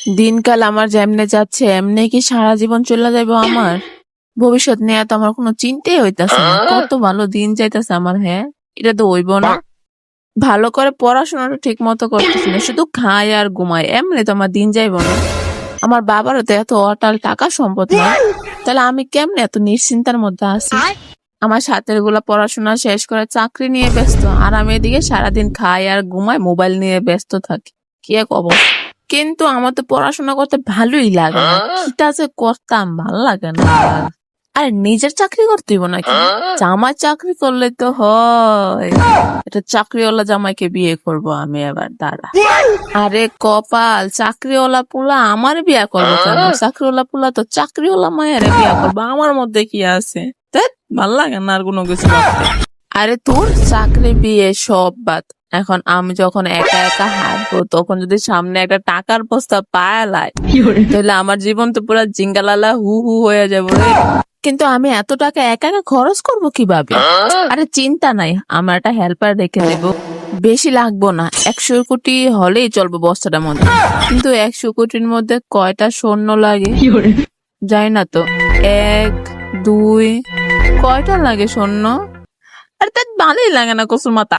দিনকাল আমার যেমনে যাচ্ছে এমনি কি সারা জীবন চলে যাইবো আমার? ভবিষ্যৎ নিয়ে তো আমার কোনো চিন্তাই হইতাছে না। কত ভালো দিন যাইতাছে আমার, হ্যাঁ? এটা তো হইব না। ভালো করে পড়াশোনাটা ঠিক মতো করতেছি না, শুধু খাই আর ঘুমাই, এমনি তো আমার দিন যাইব না। আমার বাবারও তো এত অটাল টাকা সম্পদ না, তাহলে আমি কেমনে এত নিশ্চিন্তার মধ্যে আছি? আমার সাথের গুলা পড়াশোনা শেষ করে চাকরি নিয়ে ব্যস্ত, আর আমি এদিকে সারাদিন খাই আর ঘুমাই, মোবাইল নিয়ে ব্যস্ত থাকি। কি এক অবস্থা! কিন্তু আমার তো পড়াশোনা করতে ভালোই লাগে না, কিটা যে করতাম ভাল লাগে না আর। আরে নিজের চাকরি করতে হইব নাকি? জামাই চাকরি করলে তো হয়। এটা চাকরিওয়ালা জামাইকে বিয়ে করব আমি এবার, দাঁড়া। আরে কপাল, চাকরিওয়ালা পুলা আমার বিয়া করবো কেন? চাকরিওয়ালা পুলা তো চাকরিওয়ালা মায়ের বিয়া করবো, আমার মধ্যে কি আছে? ধ্যাৎ, ভাল লাগে না আর কোনো কিছু ভাবতে। আরে তোর চাকরি বিয়ে সব বাদ, এখন আমি যখন একা একা হাঁটবো তখন যদি সামনে একটা টাকার প্রস্তাব পায়ালাই, তাহলে আমার জীবন তো পুরো জিঙ্গালালা হু হু হয়ে যাবে রে। কিন্তু আমি এত টাকা একা একা খরচ করবো কিভাবে? আরে চিন্তা নাই, আমার একটা হেল্পার রেখে দেবো। বেশি লাগবো না, 100 কোটি হলেই চলবে বস্তাটার মধ্যে। কিন্তু 100 কোটির মধ্যে কয়টা সৈন্য লাগে যাই না তো। 1, 2, কয়টা লাগে সৈন্য? আরে তার ভালোই লাগে না কসুর মাথা।